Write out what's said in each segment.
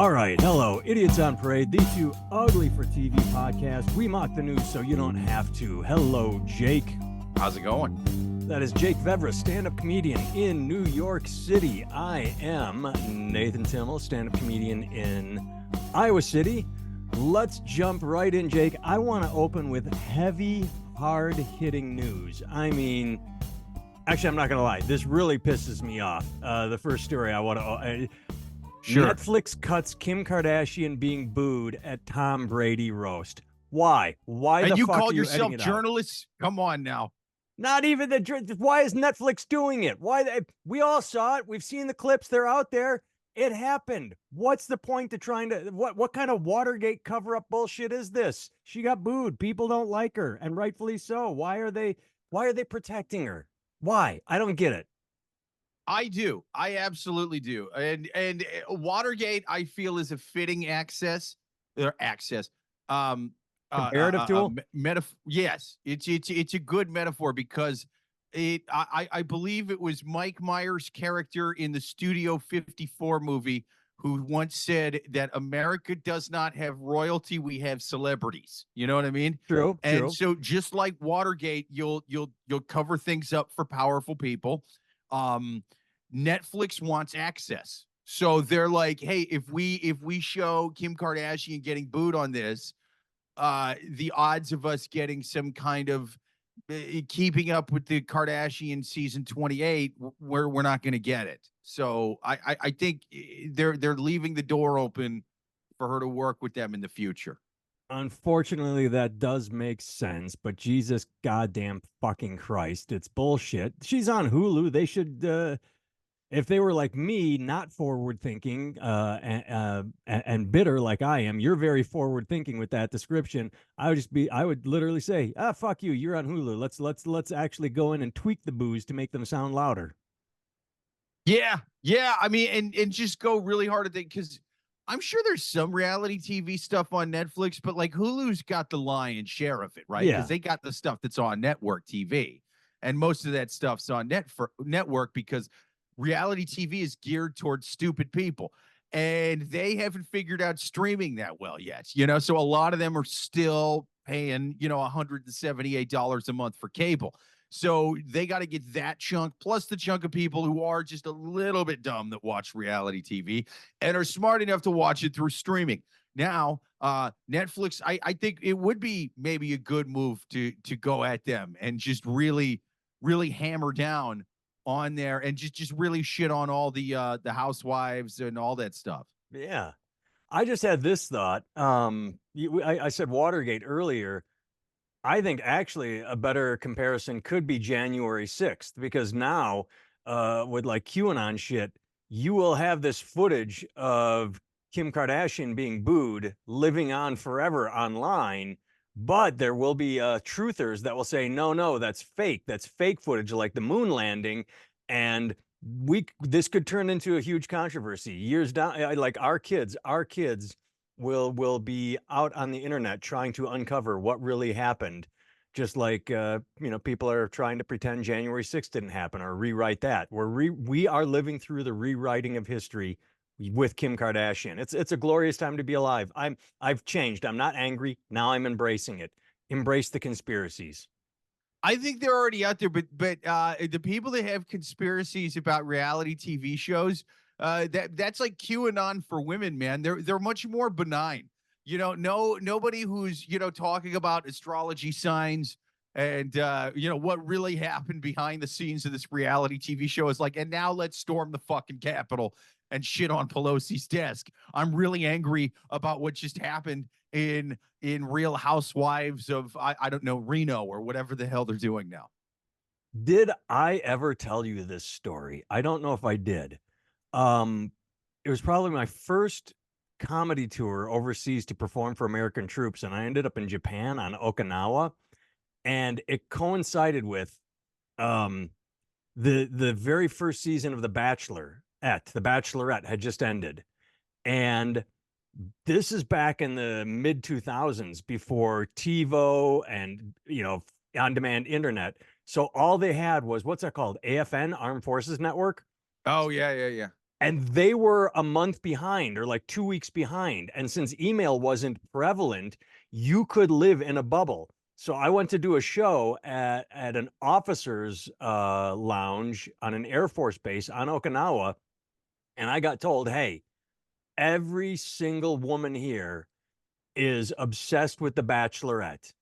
All right, hello, Idiots on Parade, the too ugly for TV podcast. We mock the news so you don't have to. Hello, Jake. How's it going? That is Jake Vevra, stand-up comedian in New York City. I am Nathan Timmel, stand-up comedian in Iowa City. Let's jump right in, Jake. I want to open with heavy, hard-hitting news. I mean, actually, I'm not going to lie. This really pisses me off. The first story I want to... Sure. Netflix cuts Kim Kardashian being booed at Tom Brady roast. Why? Why and the you fuck called are you yourself editing it out? journalists? Come on now. Not even the... Why is Netflix doing it? We all saw it. We've seen the clips. They're out there. It happened. What's the point to trying to... What kind of Watergate cover-up bullshit is this? She got booed. People don't like her, and rightfully so. Why are they protecting her? Why? I don't get it. I do. I absolutely do. And Watergate, I feel, is a fitting Comparative tool? Yes, it's a good metaphor because I believe it was Mike Myers' character in the Studio 54 movie who once said that America does not have royalty, we have celebrities. You know what I mean? True. So just like Watergate, you'll cover things up for powerful people. Netflix wants access. So they're like, hey, if we show Kim Kardashian getting booed on this, the odds of us getting some kind of keeping up with the Kardashian season 28, we're not going to get it. So I think they're leaving the door open for her to work with them in the future. Unfortunately, that does make sense, but Jesus goddamn fucking Christ, it's bullshit. She's on Hulu. They should, if they were like me, not forward-thinking and bitter like I am, you're very forward-thinking with that description. I would literally say, fuck you, you're on Hulu. Let's actually go in and tweak the boos to make them sound louder. Yeah. I mean, and just go really hard at it because I'm sure there's some reality TV stuff on Netflix, but like Hulu's got the lion's share of it, right? Yeah. Because they got the stuff that's on network TV, and most of that stuff's on network because reality TV is geared towards stupid people, and they haven't figured out streaming that well yet. So a lot of them are still paying, $178 a month for cable. So they got to get that chunk, plus the chunk of people who are just a little bit dumb that watch reality TV and are smart enough to watch it through streaming. Now, Netflix, I think it would be maybe a good move to go at them and just really, really hammer down on there and just really shit on all the housewives and all that stuff. Yeah. I just had this thought. I said Watergate earlier. I think actually a better comparison could be January 6th, because now with like QAnon shit, you will have this footage of Kim Kardashian being booed living on forever online, but there will be truthers that will say, no, that's fake. That's fake footage, like the moon landing. And this could turn into a huge controversy years down. Like our kids will be out on the internet trying to uncover what really happened, just like people are trying to pretend January 6th didn't happen or rewrite that. We are living through the rewriting of history with Kim Kardashian. It's a glorious time to be alive. I've changed. I'm not angry now. I'm embracing it. Embrace the conspiracies. I think they're already out there, but the people that have conspiracies about reality TV shows, that's like QAnon for women, man. They're much more benign. Nobody who's talking about astrology signs and what really happened behind the scenes of this reality TV show is like, and now let's storm the fucking Capitol and shit on Pelosi's desk. I'm really angry about what just happened in Real Housewives of I don't know, Reno or whatever the hell they're doing now. Did I ever tell you this story? I don't know if I did. It was probably my first comedy tour overseas to perform for American troops, and I ended up in Japan on Okinawa, and it coincided with the very first season of The Bachelorette had just ended, and this is back in the mid 2000s before TiVo and on-demand internet. So all they had was, what's that called? AFN, Armed Forces Network. Oh yeah. and they were a month behind or like 2 weeks behind. And since email wasn't prevalent, you could live in a bubble. So I went to do a show at an officer's lounge on an Air Force base on Okinawa. And I got told, hey, every single woman here is obsessed with The Bachelorette.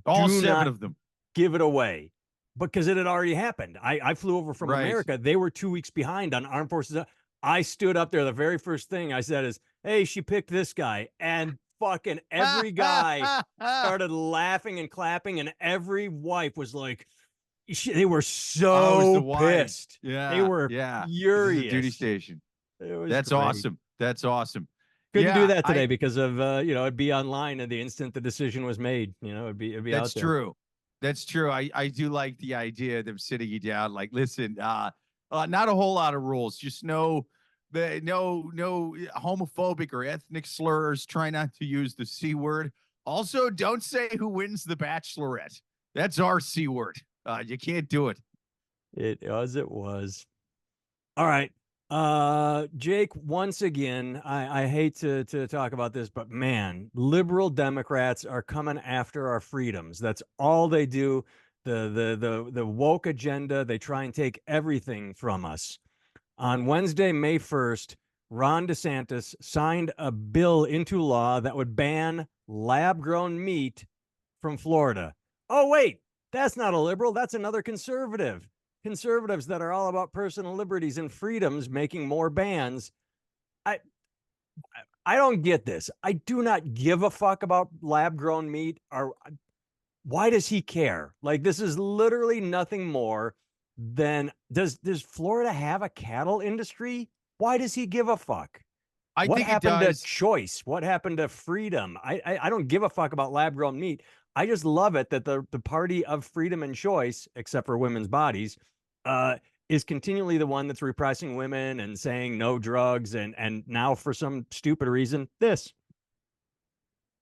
All Do seven not of them. give it away, because it had already happened. I flew over from Right. America. They were 2 weeks behind on Armed Forces. I stood up there. The very first thing I said is, hey, she picked this guy. And fucking every guy started laughing and clapping. And every wife was like, they were I was the so wives. pissed. They Yeah, were yeah. This is a duty furious. station. It was That's great. awesome. That's awesome. Couldn't do Yeah, that I today because of it'd be online and the instant the decision was made. It'd be that's out there. true. That's true. I do like the idea of them sitting you down. Like, listen, not a whole lot of rules. Just no homophobic or ethnic slurs. Try not to use the C word. Also, don't say who wins the Bachelorette. That's our C word. You can't do it. It was. All right. Jake, once again, I hate to talk about this, but man, liberal Democrats are coming after our freedoms. That's all they do. The woke agenda, they try and take everything from us. On Wednesday, May 1st, Ron DeSantis signed a bill into law that would ban lab-grown meat from Florida. Oh, wait, that's not a liberal. That's another conservative. Conservatives that are all about personal liberties and freedoms making more bans. I I don't get this. I do not give a fuck about lab grown meat. Or why does he care? Like, this is literally nothing more than, does Florida have a cattle industry? Why does he give a fuck? I What think it happened to does. choice? What happened to freedom? I don't give a fuck about lab grown meat. I just love it that the party of freedom and choice, except for women's bodies, uh, is continually the one that's repressing women and saying no drugs, and now for some stupid reason, this.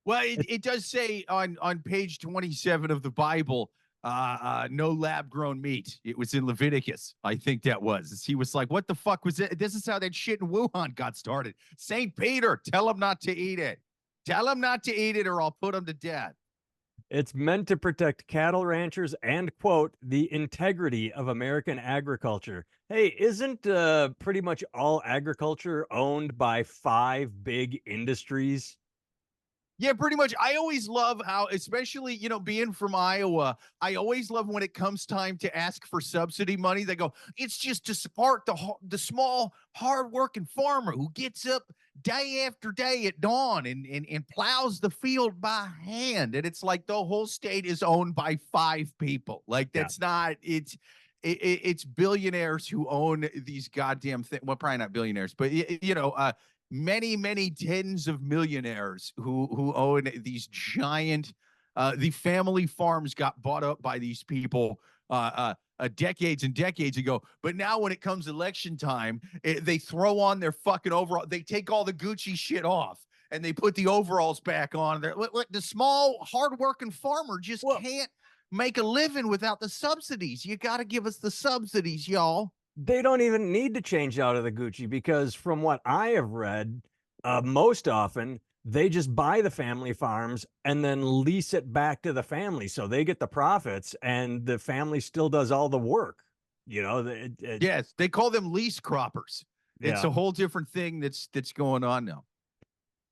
Well, It, it does say on page 27 of the Bible, no lab grown meat. It was in Leviticus. I think that was. He was like, what the fuck was it? This is how that shit in Wuhan got started. St. Peter, tell him not to eat it. Tell him not to eat it or I'll put him to death. it's meant to protect cattle ranchers and, quote, the integrity of American agriculture. Hey, isn't pretty much all agriculture owned by five big industries? Yeah, pretty much. I always love how, especially, being from Iowa, I always love when it comes time to ask for subsidy money. They go, it's just to support the small, hardworking farmer who gets up day after day at dawn and plows the field by hand. And it's like the whole state is owned by five people. Like, Yeah. that's not, it's billionaires who own these goddamn things. Well, probably not billionaires, but many tens of millionaires who own these giant the family farms got bought up by these people decades and decades ago. But now when it comes election time, they throw on their fucking overall, they take all the Gucci shit off and they put the overalls back on. The small hardworking farmer just Well, can't make a living without the subsidies. You got to give us the subsidies, y'all. they don't even need to change out of the Gucci, because from what I have read, most often they just buy the family farms and then lease it back to the family, so they get the profits and the family still does all the work. Yes, they call them lease croppers. It's Yeah. a whole different thing that's going on now.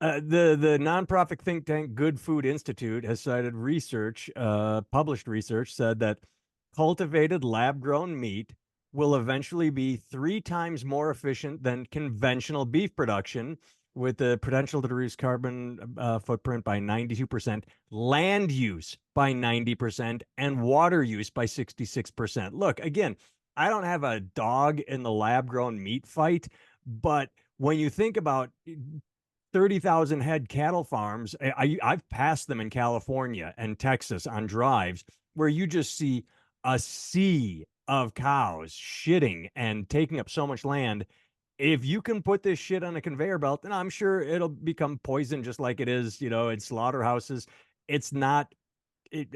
The nonprofit think tank Good Food Institute has cited research, published research, said that cultivated lab grown meat will eventually be 3 times more efficient than conventional beef production, with the potential to reduce carbon footprint by 92%, land use by 90%, and water use by 66%. Look, again, I don't have a dog in the lab grown meat fight, but when you think about 30,000 head cattle farms, I've passed them in California and Texas on drives where you just see a sea of cows shitting and taking up so much land. If you can put this shit on a conveyor belt, then I'm sure it'll become poison just like it is, in slaughterhouses. It's not,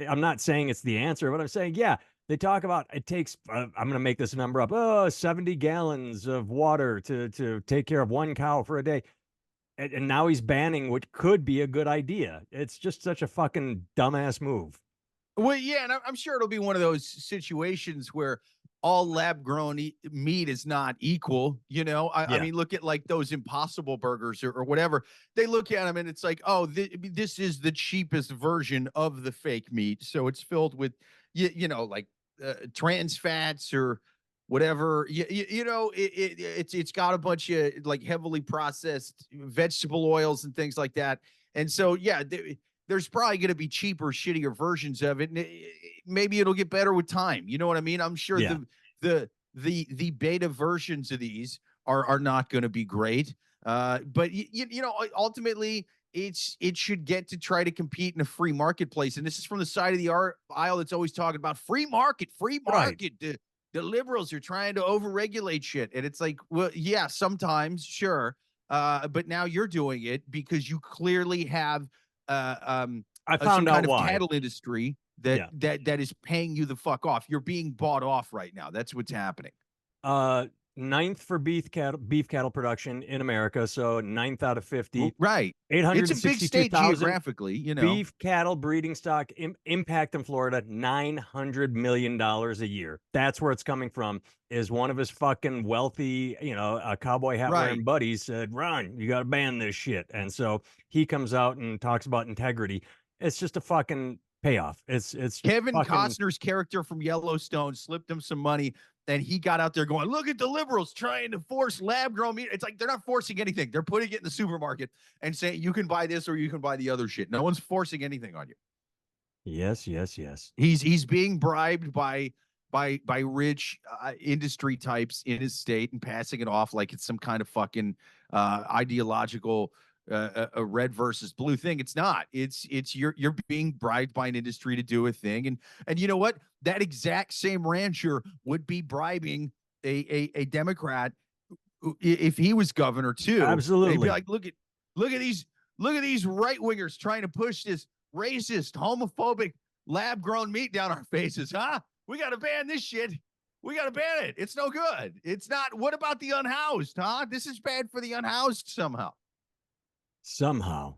I'm not saying it's the answer, but I'm saying, yeah, They talk about it takes, I'm going to make this number up, 70 gallons of water to take care of one cow for a day. And now he's banning what could be a good idea. It's just such a fucking dumbass move. Well, yeah, and I'm sure it'll be one of those situations where all lab grown meat is not equal. You know, I Yeah. mean, look at like those Impossible burgers or whatever. They look at them and it's like, oh, this is the cheapest version of the fake meat, so it's filled with you know, like trans fats or whatever. You know, it's got a bunch of like heavily processed vegetable oils and things like that. And so, yeah, there's probably going to be cheaper, shittier versions of it, and maybe it'll get better with time. You know what I mean? I'm sure Yeah. the beta versions of these are not going to be great, but you know, ultimately it should get to try to compete in a free marketplace. And this is from the side of the aisle that's always talking about free market, free Right. market. The liberals are trying to overregulate shit, and it's like, well, yeah, sometimes, sure, but now you're doing it because you clearly have uh, um, I some found out kind of why. cattle industry that Yeah. is paying you the fuck off. You're being bought off right now. That's what's happening. Uh, ninth for beef cattle production in America. So ninth out of 50. Right. It's a big state 862,000 geographically, you know. beef cattle breeding stock impact in Florida, $900 million a year. That's where it's coming from. Is one of his fucking wealthy, cowboy hat Right. wearing buddies said, "Ron, you got to ban this shit." And so he comes out and talks about integrity. It's just a fucking payoff. It's Kevin fucking Costner's character from Yellowstone slipped him some money, and he got out there going, "Look at the liberals trying to force lab grown meat." It's like they're not forcing anything. They're putting it in the supermarket and saying you can buy this or you can buy the other shit. No one's forcing anything on you. yes, yes, yes. He's being bribed by rich industry types in his state and passing it off like it's some kind of fucking ideological a red versus blue thing. It's not. It's you're being bribed by an industry to do a thing, and you know what? That exact same rancher would be bribing a Democrat if he was governor too, and he'd be Absolutely. like, look at these right wingers trying to push this racist, homophobic, lab grown meat down our faces, huh? We got to ban this shit. We got to ban it. It's no good. It's not. What about the unhoused, huh? This is bad for the unhoused somehow. Somehow.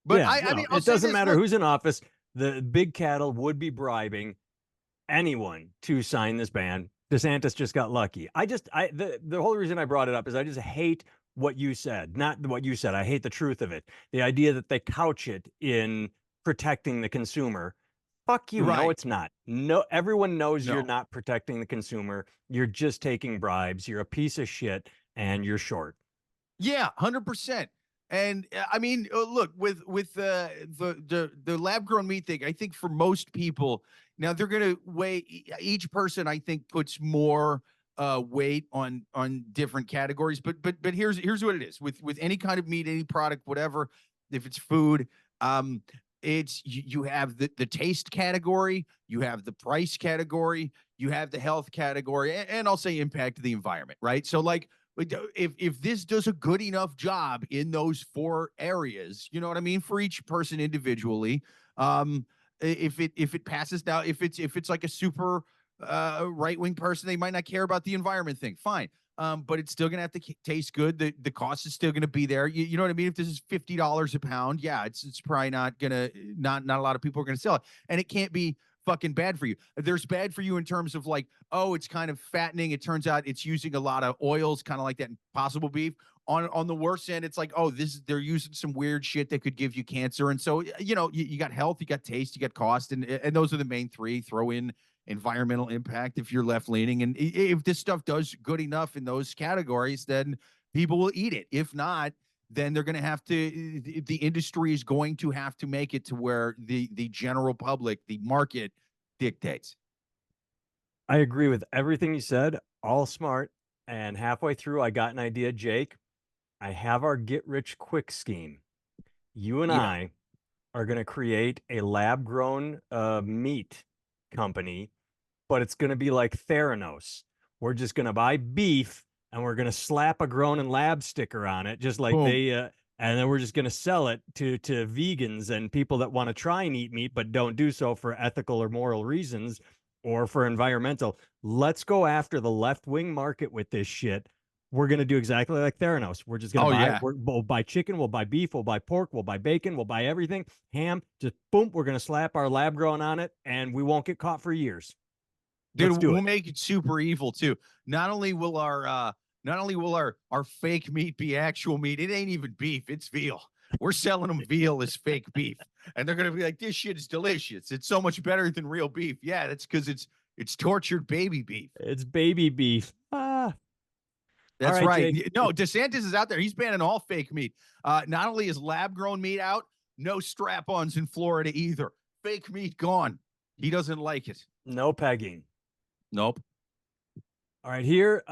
But Yeah, I no, mean, I'll it say doesn't this. matter Look, who's in office. The big cattle would be bribing anyone to sign this ban. DeSantis just got lucky. The whole reason I brought it up is I just hate what you said. Not what you said. I hate the truth of it. The idea that they couch it in protecting the consumer. Fuck you. No, right. it's not. No, everyone knows you're No. not protecting the consumer. You're just taking bribes. You're a piece of shit and you're short. Yeah, 100%. And I mean, look, with the lab grown meat thing, I think for most people now they're going to weigh each person. I think puts more weight on different categories. But here's what it is with any kind of meat, any product, whatever. If it's food, um, it's you have the taste category, you have the price category, you have the health category, and I'll say impact to the environment, right? So like if this does a good enough job in those four areas, you know what I mean, for each person individually, if it passes now, if it's like a super right wing person, they might not care about the environment thing. Fine. But it's still gonna have to taste good. The cost is still gonna be there. You know what I mean? If this is $50 a pound, yeah, it's probably not gonna not a lot of people are gonna sell it, and it can't be fucking bad for you. There's bad for you in terms of like, oh, it's kind of fattening. It turns out it's using a lot of oils, kind of like that Impossible beef. On the worst end, it's like, oh, they're using some weird shit that could give you cancer. And so, you know, you got health, you got taste, you got cost, and those are the main three. Throw in environmental impact if you're left leaning, and if this stuff does good enough in those categories, then people will eat it. If not, then they're going to have to the industry is going to have to make it to where the general public, the market dictates. I agree with everything you said, all smart. And halfway through, I got an idea, Jake. I have our get rich quick scheme. You and Yeah. I are going to create a lab grown meat company, but it's going to be like Theranos. We're just going to buy beef and we're going to slap a grown and lab sticker on it, just like Boom. and then we're just going to sell it to vegans and people that want to try and eat meat but don't do so for ethical or moral reasons. or for environmental. Let's go after the left wing market with this shit. We're going to do exactly like Theranos. We're just going to Oh yeah, we'll buy chicken, we'll buy beef, we'll buy pork, we'll buy bacon, we'll buy everything, ham, just boom, we're going to slap our lab grown on it and we won't get caught for years. dude, Let's do we'll it. make it super evil too. Not only will our fake meat be actual meat, it ain't even beef, it's veal. We're selling them veal as fake beef, and they're gonna be like, "This shit is delicious. It's so much better than real beef." Yeah, that's because it's tortured baby beef. It's baby beef. Ah. All That's right, right. Jake. No, DeSantis is out there. He's banning all fake meat. Not only is lab grown meat out, no strap-ons in Florida either. Fake meat gone. He doesn't like it. No pegging. Nope. All right, here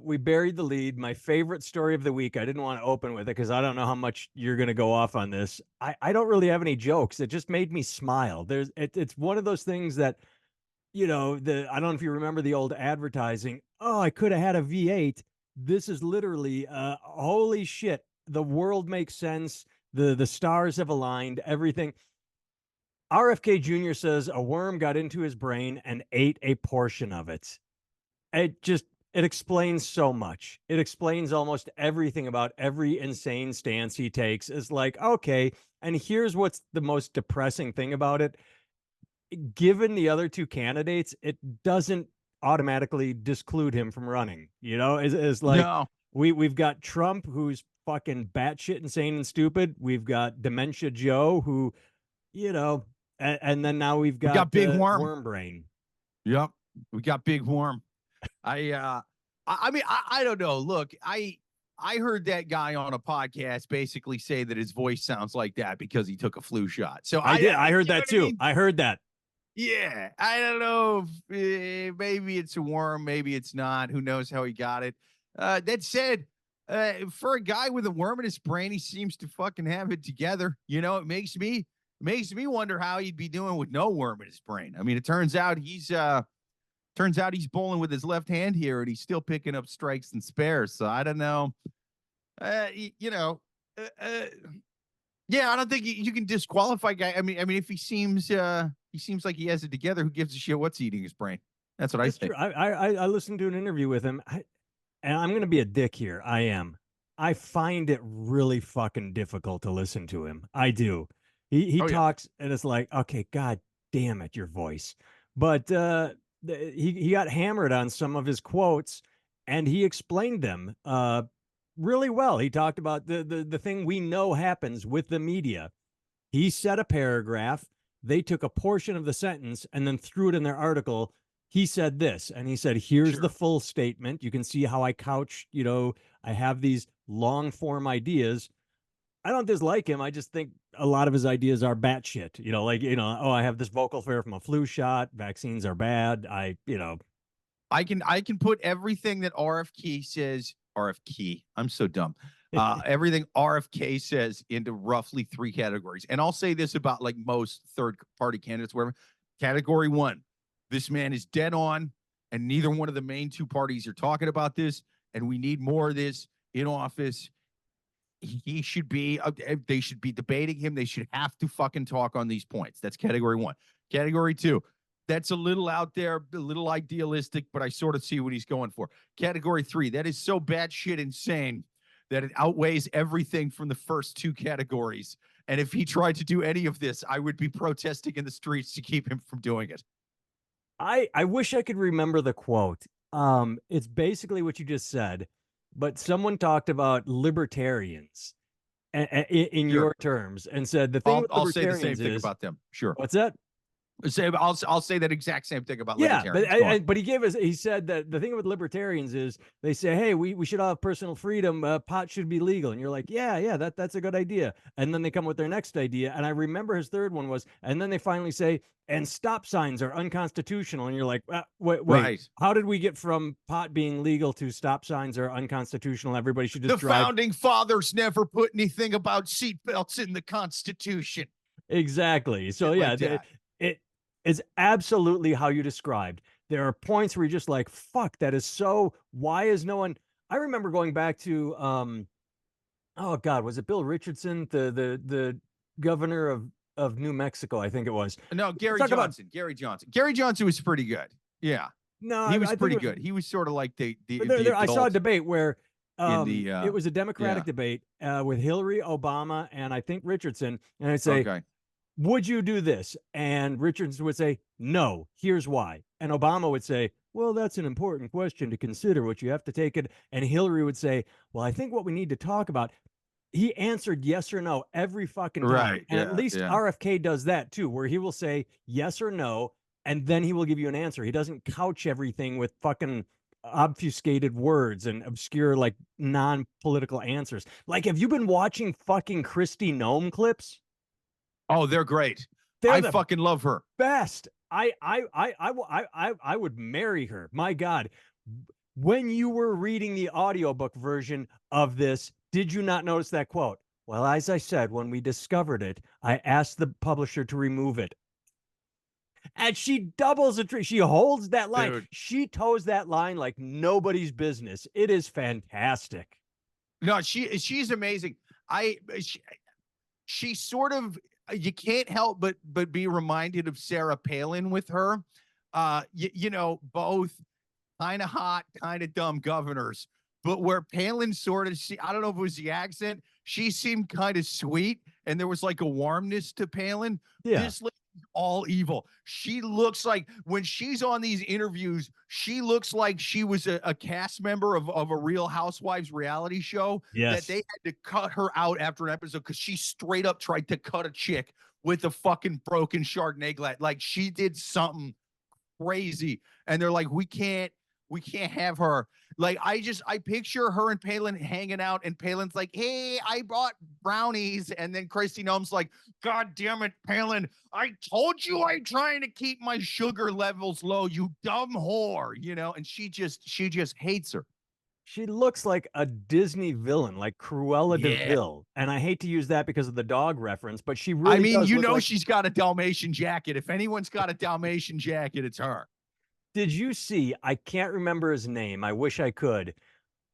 we buried the lead. My favorite story of the week. I didn't want to open with it because I don't know how much you're going to go off on this. I don't really have any jokes. It just made me smile. It's one of those things that, I don't know if you remember the old advertising. Oh, I could have had a V8. This is literally holy shit. The world makes sense. The stars have aligned. Everything. RFK Jr. says a worm got into his brain and ate a portion of it. It explains so much. It explains almost everything about every insane stance he takes. Is like, okay, and here's what's the most depressing thing about it. Given the other two candidates, it doesn't automatically disclude him from running. Is like No. we've got Trump, who's fucking batshit insane and stupid. We've got Dementia Joe, who, and then now we've We got got Big Worm. Worm Brain. Yep. We got Big Worm. I mean, I don't know. Look, I heard that guy on a podcast basically say that his voice sounds like that because he took a flu shot. So I did. I heard that too. I mean? I heard that. Yeah, I don't know if maybe it's a worm, maybe it's not. Who knows how he got it? That said, for a guy with a worm in his brain, he seems to fucking have it together. It makes me wonder how he'd be doing with no worm in his brain. I mean, it turns out he's bowling with his left hand here, and he's still picking up strikes and spares. So I don't know. Yeah, I don't think you can disqualify guy. I mean, if he seems like he has it together, who gives a shit what's eating his brain? That's what I think. I listened to an interview with him, and I'm going to be a dick here. I am. I find it really fucking difficult to listen to him. I do. He talks, and it's like, okay, God damn it, your voice. But he got hammered on some of his quotes, and he explained them really well. He talked about the thing we know happens with the media. He said a paragraph, they took a portion of the sentence and then threw it in their article. He said this, and he said, here's the full statement. You can see how I couch, I have these long form ideas. I don't dislike him. I just think a lot of his ideas are batshit. I have this vocal flare from a flu shot. Vaccines are bad. I can put everything that RFK says. RFK. I'm so dumb. Everything RFK says into roughly 3 categories. And I'll say this about like most third party candidates, whatever. Category 1, this man is dead on, and neither one of the main 2 parties are talking about this, and we need more of this in office. He should be, they should be debating him. They should have to fucking talk on these points. That's category 1. Category 2, that's a little out there, a little idealistic, but I sort of see what he's going for. Category 3, that is so batshit insane that it outweighs everything from the first 2 categories. And if he tried to do any of this, I would be protesting in the streets to keep him from doing it. I wish I could remember the quote. It's basically what you just said, but someone talked about libertarians in your terms and said the thing with I'll say the same libertarians thing about them. Sure. What's that? I'll say that exact same thing about libertarians. But he said that the thing with libertarians is they say, hey, we should all have personal freedom. Pot should be legal. And you're like, yeah, that's a good idea. And then they come with their next idea. And I remember his third one was, and then they finally say, and stop signs are unconstitutional. And you're like, wait, right. How did we get from pot being legal to stop signs are unconstitutional? Everybody should just drive. The founding fathers never put anything about seatbelts in the Constitution. Exactly. So it is absolutely how you described. There are points where you're just like, fuck, that is so, why is no one, I remember going back to, oh God, was it Bill Richardson, the governor of New Mexico, I think it was. No, Gary Johnson. Gary Johnson was pretty good. Yeah, No, he was I think pretty it was. good. He was sort of like But the I saw a adult debate where in the it was a yeah. Democratic debate with Hillary, Obama, and I think Richardson. And I'd say, Okay. would you do this? And Richardson would say, no, here's why. And Obama would say, well, that's an important question to consider, what you have to take it. And Hillary would say, well, I think what we need to talk about. He answered yes or no every fucking time. Right. And at Yeah. least Yeah. RFK does that too, where he will say yes or no, and then he will give you an answer. He doesn't couch everything with fucking obfuscated words and obscure, like, non-political answers. Like, have you been watching fucking Kristi Noem clips? Oh, they're great. They're I the fucking love her. best. I would marry her. My God. When you were reading the audiobook version of this, did you not notice that quote? Well, as I said, when we discovered it, I asked the publisher to remove it. And she doubles the tree. She holds that line. Dude. She toes that line like nobody's business. It is fantastic. No, she's amazing. I she sort of you can't help but be reminded of Sarah Palin with her. You know, both kind of hot, kind of dumb governors, but where Palin sort of, I don't know if it was the accent, she seemed kind of sweet and there was like a warmness to Palin. Yeah. This lady's all evil. She looks like when she's on these interviews, she looks like she was a cast member of a Real Housewives reality show that they Yes. had to cut her out after an episode because she straight up tried to cut a chick with a fucking broken Chardonnay glass. Like she did something crazy. And they're like, we can't have her. Like, I picture her and Palin hanging out, and Palin's like, hey, I bought brownies. And then Kristi Noem's like, God damn it, Palin. I told you I'm trying to keep my sugar levels low, you dumb whore, you know, and she just hates her. She looks like a Disney villain, like Cruella de Yeah. Vil. And I hate to use that because of the dog reference, but she I really mean, does you look know, like. she's got a Dalmatian jacket. If anyone's got a Dalmatian jacket, it's her. Did you see? I can't remember his name. I wish I could.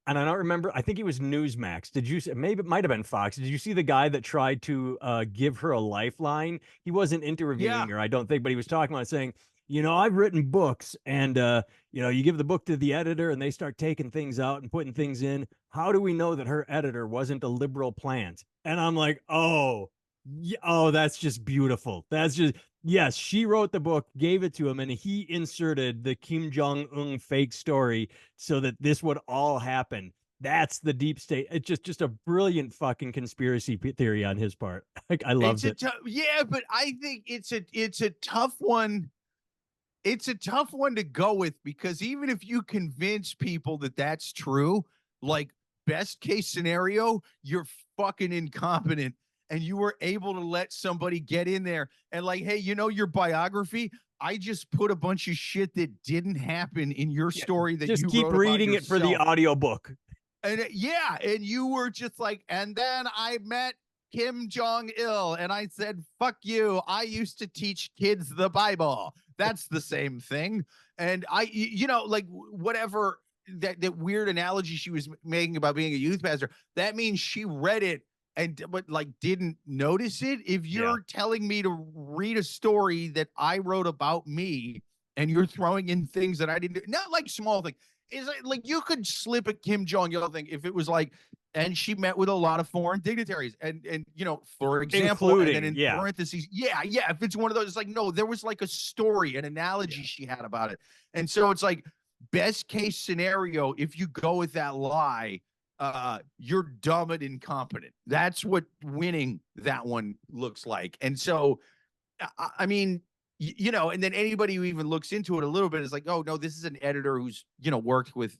And I don't remember. I think he was Newsmax. Did you see? Maybe it might have been Fox. Did you see the guy that tried to give her a lifeline? He wasn't Yeah. interviewing her, I don't think, but he was talking about it, saying, I've written books, and you give the book to the editor, and they start taking things out and putting things in. How do we know that her editor wasn't a liberal plant? And I'm like, oh, oh, that's just beautiful. That's just. Yes, she wrote the book, gave it to him, and he inserted the Kim Jong Un fake story so that this would all happen. That's the deep state. It's just a brilliant fucking conspiracy theory on his part. Like, I loved it. Yeah, but I think it's a tough one. It's a tough one to go with because even if you convince people that that's true, like best case scenario, you're fucking incompetent and you were able to let somebody get in there and like, hey, you know, your biography, I just put a bunch of shit that didn't happen in your Yeah, story that just you keep wrote about reading it for the yourself. audiobook. And yeah, and you were just like, and then I met Kim Jong Il, and I said, "Fuck you! I used to teach kids the Bible. That's the same thing." And you know, like whatever that weird analogy she was making about being a youth pastor, that means she read it and but like didn't notice it. If Yeah. you're telling me to read a story that I wrote about me, and you're throwing in things that I didn't do, not like small things is like you could slip a Kim Jong Il thing if it was like, and she met with a lot of foreign dignitaries, and you know, for example, and then Including, in yeah. parentheses, yeah, if it's one of those, it's like no, there was like a story, an analogy Yeah. she had about it, and so it's like best case scenario if you go with that lie. You're dumb and incompetent. That's what winning that one looks like. And so, I mean, you know, and then anybody who even looks into it a little bit is like, oh no, this is an editor who's, you know, worked with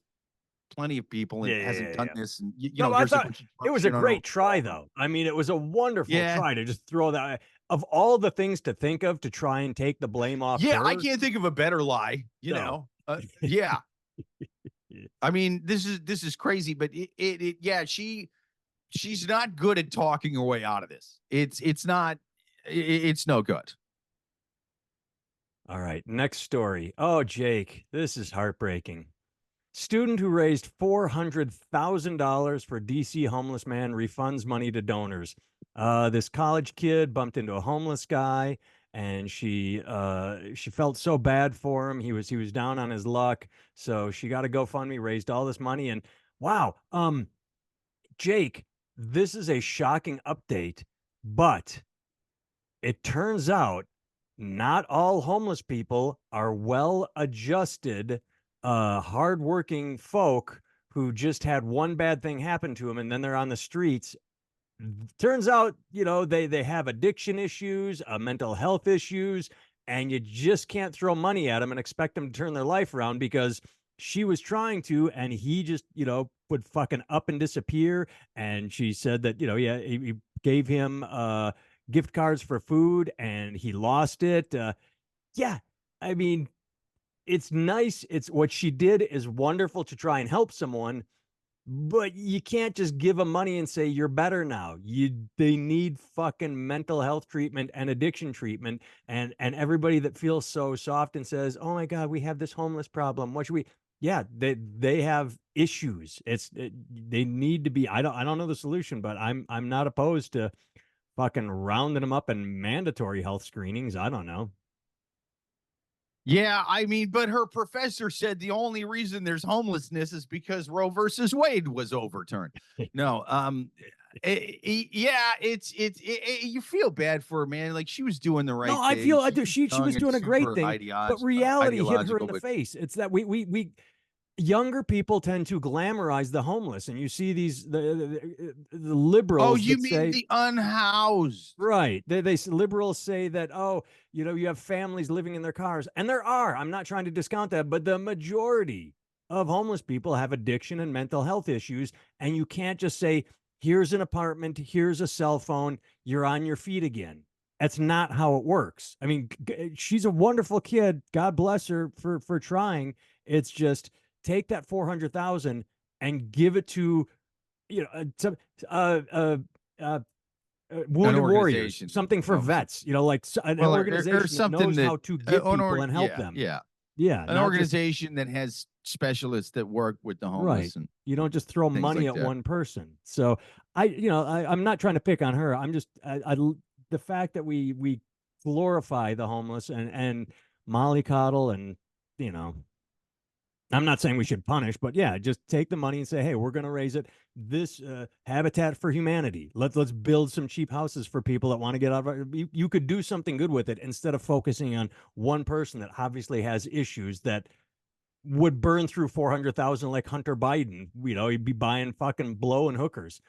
plenty of people and Yeah, hasn't yeah, done yeah. this. And you No, know, I here's a thought bunch of it was a shit on her great try, revolver. though. I mean, it was a wonderful Yeah. try to just throw that. Of all the things to think of to try and take the blame off Yeah, I her. can't think of a better lie, you No. know. Yeah. I mean, this is crazy, but yeah, she's not good at talking her way out of this. It's not it's no good. All right, next story. Oh, Jake, this is heartbreaking. Student who raised $400,000 for DC homeless man refunds money to donors. This college kid bumped into a homeless guy, and she felt so bad for him. He was down on his luck, so she got a GoFundMe, raised all this money, and wow, Jake, this is a shocking update, but it turns out not all homeless people are well-adjusted, hardworking folk who just had one bad thing happen to them and then they're on the streets. Turns out, they have addiction issues, mental health issues, and you just can't throw money at them and expect them to turn their life around, because she was trying to, and he just, would fucking up and disappear. And she said that, yeah, he gave him gift cards for food and he lost it. Yeah, I mean, it's nice. It's what she did is wonderful to try and help someone, but you can't just give them money and say you're better now. They need fucking mental health treatment and addiction treatment. And everybody that feels so soft and says, "Oh my God, we have this homeless problem. What should we?" Yeah, they have issues. They need to be. I don't know the solution, but I'm not opposed to fucking rounding them up in mandatory health screenings. I don't know. Yeah, I mean, but her professor said the only reason there's homelessness is because Roe versus Wade was overturned. No, yeah, you feel bad for her, man. Like, she was doing the No, right I thing. feel she Young was and doing a great super thing, but reality hit her in ideological, the but face. It's that we younger people tend to glamorize the homeless, and you see the oh, liberals you that mean say, the unhoused? right, they liberals say that, oh, you have families living in their cars, and there are. I'm not trying to discount that, but the majority of homeless people have addiction and mental health issues, and you can't just say, here's an apartment, here's a cell phone, you're on your feet again. That's not how it works. I mean, she's a wonderful kid. God bless her for trying. It's just take that 400,000 and give it to, some uh, uh, uh, An wounded warriors, organization. something for Oh, vets, like an well, or organization that something knows that how to get people and help yeah, them. yeah, Yeah, an not just organization that has specialists that work with the right. homeless and You don't just throw things money like at that. one person. So I'm not trying to pick on her. I'm just the fact that we glorify the homeless and mollycoddle, and you know I'm not saying we should punish, but yeah, just take the money and say, hey, we're going to raise it. This Habitat for Humanity. Let's build some cheap houses for people that want to get out of it. You could do something good with it instead of focusing on one person that obviously has issues that would burn through 400,000 like Hunter Biden. He'd be buying fucking blow and hookers.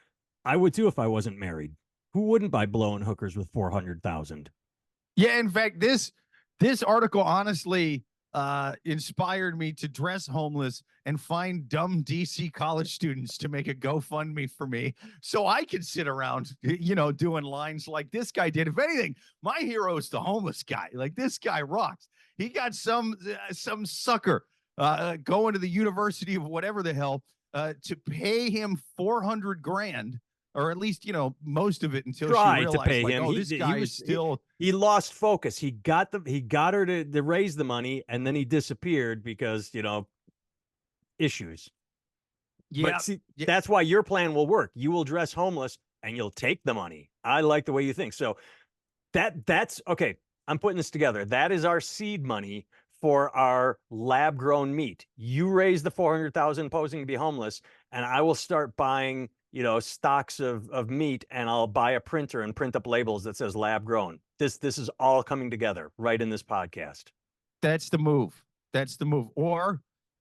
I would too if I wasn't married. Who wouldn't buy blow and hookers with 400,000? Yeah, in fact, this article honestly inspired me to dress homeless and find dumb DC college students to make a GoFundMe for me so I could sit around, doing lines like this guy did. If anything, my hero is the homeless guy. Like, this guy rocks. He got some sucker going to the university of whatever the hell to pay him 400 grand, or at least, most of it, until she Try to realized, pay like, him. oh, He this he guy is was still. he lost focus. He got her to raise the money, and then he disappeared because issues. Yeah, But see, yeah. that's why your plan will work. You will dress homeless and you'll take the money. I like the way you think. So that's okay. I'm putting this together. That is our seed money for our lab grown meat. You raise the 400,000 posing to be homeless, and I will start buying, stocks of meat, and I'll buy a printer and print up labels that says lab grown. This is all coming together right in this podcast. That's the move. That's the move. Or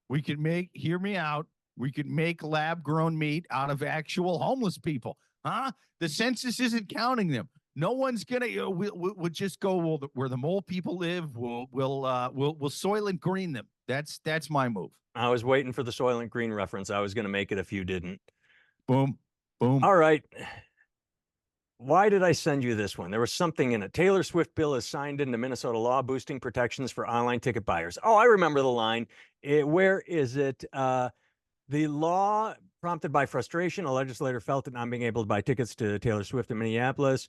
we could hear me out. We could make lab grown meat out of actual homeless people. Huh? The census isn't counting them. No one's gonna. We'll just go where the mole people live. We'll soil and green them. That's my move. I was waiting for the Soylent Green reference. I was going to make it if you didn't. Boom, boom. All right. Why did I send you this one? There was something in it. Taylor Swift bill is signed into Minnesota law, boosting protections for online ticket buyers. Oh, I remember the line. Where is it? The law prompted by frustration, a legislator felt at not being able to buy tickets to Taylor Swift in Minneapolis.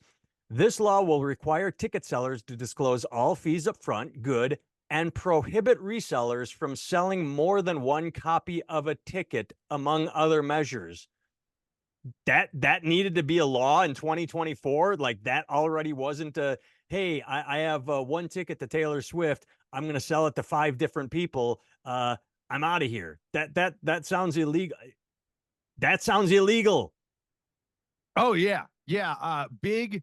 This law will require ticket sellers to disclose all fees up front, good, and prohibit resellers from selling more than one copy of a ticket, among other measures. that needed to be a law in 2024. Like that already wasn't a, hey, I have one ticket to Taylor Swift. I'm going to sell it to 5 different people. I'm out of here. That sounds illegal. That sounds illegal. Oh yeah, yeah. Big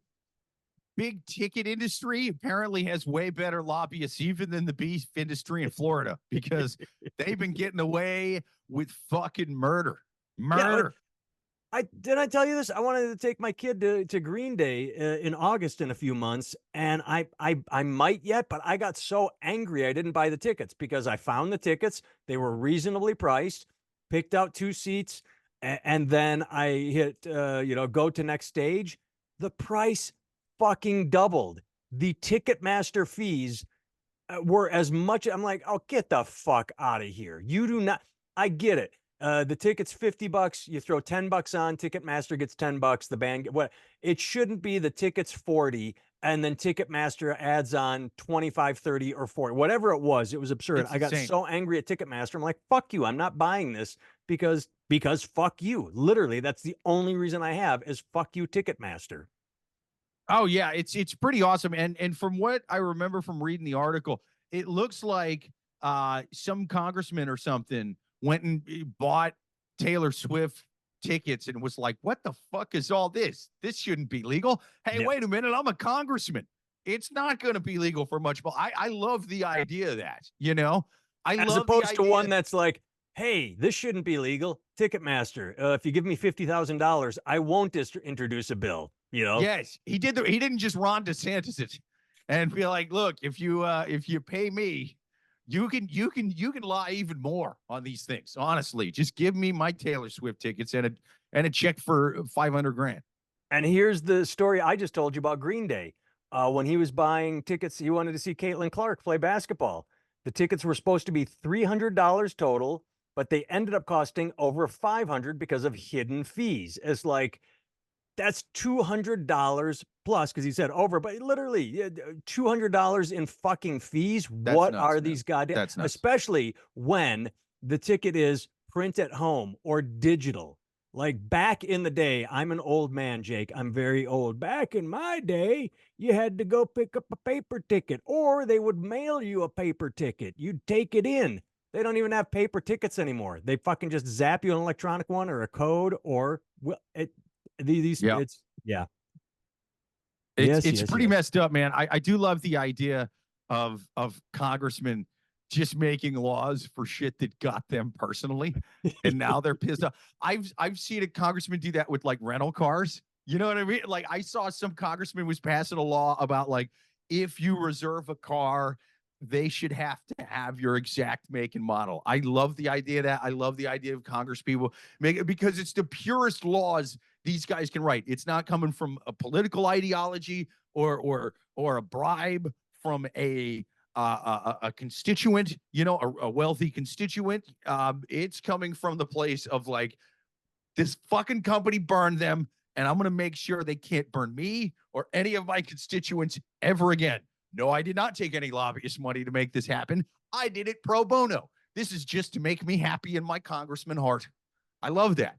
ticket industry apparently has way better lobbyists even than the beef industry in Florida because they've been getting away with fucking murder. Yeah, Murder. I tell you this? I wanted to take my kid to Green Day in August in a few months, and I might yet, but I got so angry I didn't buy the tickets because I found the tickets. They were reasonably priced, picked out 2 seats, and then I hit go to next stage. The price fucking doubled. The Ticketmaster fees were as much. I'm like, oh, get the fuck out of here. You do not. I get it. The ticket's $50. You throw $10 on. Ticketmaster gets $10. The band what? It shouldn't be the ticket's 40, and then Ticketmaster adds on 25, 30, or 40, whatever it was. It was absurd. It's I got insane. so angry at Ticketmaster. I'm like, fuck you. I'm not buying this because fuck you. Literally, that's the only reason I have is fuck you, Ticketmaster. Oh yeah, it's pretty awesome. And from what I remember from reading the article, it looks like some congressman or something went and bought Taylor Swift tickets and was like, "What the fuck is all this? This shouldn't be legal." Hey, Yeah. wait a minute, I'm a congressman. It's not going to be legal for much, but I love the idea of that. You know, I As love the opposed to one idea. that's like, hey, this shouldn't be legal. Ticketmaster, if you give me $50,000, I won't introduce a bill. Yes, he did. He didn't just Ron DeSantis it and be like, "Look, if you pay me, you can lie even more on these things. Honestly, just give me my Taylor Swift tickets and a check for 500 grand." And here's the story I just told you about Green Day. When he was buying tickets, he wanted to see Caitlin Clark play basketball. The tickets were supposed to be $300 total, but they ended up costing over 500 because of hidden fees. It's like, that's $200 plus because he said over, but literally $200 in fucking fees. That's What nuts, are man. these goddamn, That's nuts. especially when the ticket is print at home or digital? Like back in the day, I'm an old man, Jake. I'm very old. Back in my day, you had to go pick up a paper ticket or they would mail you a paper ticket. You'd take it in. They don't even have paper tickets anymore. They fucking just zap you an electronic one or a code or well, these Yeah. it's yeah. It's Yes, it's yes, pretty yes. messed up, man. I do love the idea of congressmen just making laws for shit that got them personally, and now they're pissed off. I've seen a congressman do that with like rental cars. You know what I mean? Like I saw some congressman was passing a law about like if you reserve a car, they should have to have your exact make and model. I love the idea of that. I love the idea of Congress people make it because it's the purest laws these guys can write. It's not coming from a political ideology or a bribe from a constituent, you know, a wealthy constituent. It's coming from the place of like this fucking company burned them, and I'm going to make sure they can't burn me or any of my constituents ever again. No, I did not take any lobbyist money to make this happen. I did it pro bono. This is just to make me happy in my congressman heart. I love that.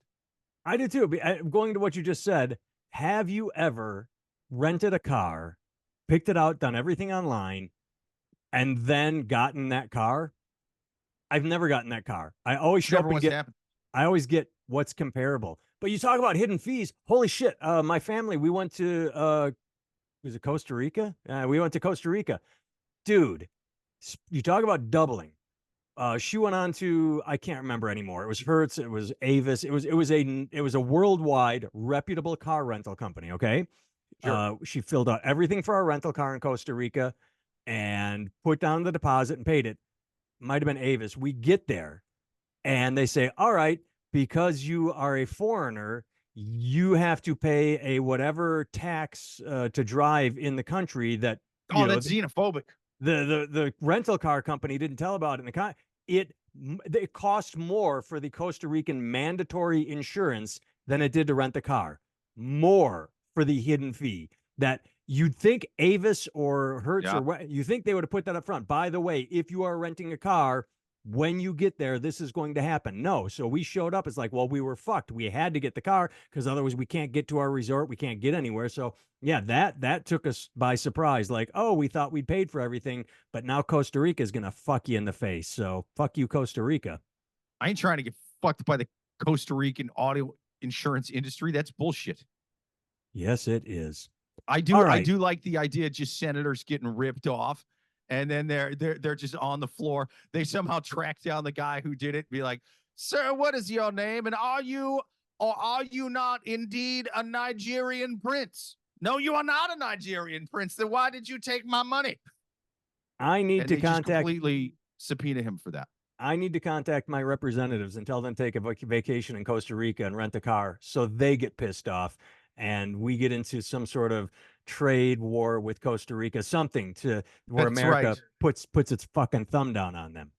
I do too. Going to what you just said, have you ever rented a car, picked it out, done everything online, and then gotten that car? I've never gotten that car. I always show Never up and wants to get happen. I always get what's comparable. But you talk about hidden fees. Holy shit. My family, we went to was it Costa Rica? We went to Costa Rica. Dude, you talk about doubling. She went on to I can't remember anymore. It was Hertz, it was Avis, it was a worldwide reputable car rental company. Okay, Sure. she filled out everything for our rental car in Costa Rica and put down the deposit and paid it. Might have been Avis. We get there and they say, "All right, because you are a foreigner." You have to pay a whatever tax to drive in the country that Oh, that's xenophobic. the rental car company didn't tell about it in the it it cost more for the Costa Rican mandatory insurance than it did to rent the car. More for the hidden fee that you'd think Avis or Hertz or Yeah. what you think they would have put that up front. By the way, if you are renting a car, when you get there, this is going to happen. No. So we showed up. It's like, well, we were fucked. We had to get the car because otherwise we can't get to our resort. We can't get anywhere. So yeah, that took us by surprise. Like, oh, we thought we paid for everything, but now Costa Rica is going to fuck you in the face. So fuck you, Costa Rica. I ain't trying to get fucked by the Costa Rican auto insurance industry. That's bullshit. Yes, it is. I All do right. like the idea of just senators getting ripped off, and then they're just on the floor. They somehow track down the guy who did it, be like, "Sir, what is your name? And are you not indeed a Nigerian prince? No, you are not a Nigerian prince. Then why did you take my money?" I need And to they just contact completely subpoena him for that. I need to contact my representatives and tell them to take a vacation in Costa Rica and rent a car so they get pissed off and we get into some sort of trade war with Costa Rica, something to where That's right. America puts its fucking thumb down on them.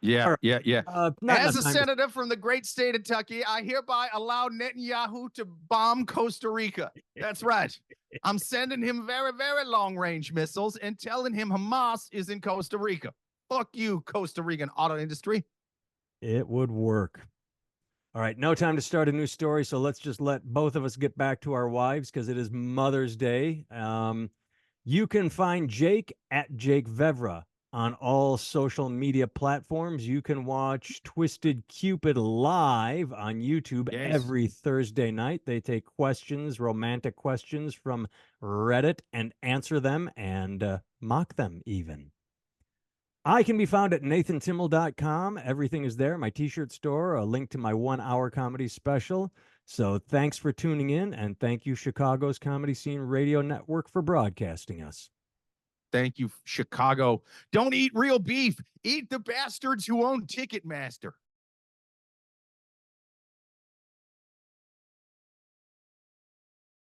Yeah, All right. yeah, yeah. Not As enough a time to senator from the great state of Kentucky, I hereby allow Netanyahu to bomb Costa Rica. That's right. I'm sending him very, very long range missiles and telling him Hamas is in Costa Rica. Fuck you, Costa Rican auto industry. It would work. All right, no time to start a new story, so let's just let both of us get back to our wives because it is Mother's Day. You can find Jake at Jake Vevra on all social media platforms. You can watch Twisted Cupid live on YouTube Yes. every Thursday night. They take questions, romantic questions from Reddit, and answer them and mock them even. I can be found at nathantimmel.com. Everything is there. My t-shirt store, a link to my 1 hour comedy special. So thanks for tuning in, and thank you, Chicago's Comedy Scene Radio Network, for broadcasting us. Thank you, Chicago. Don't eat real beef. Eat the bastards who own Ticketmaster.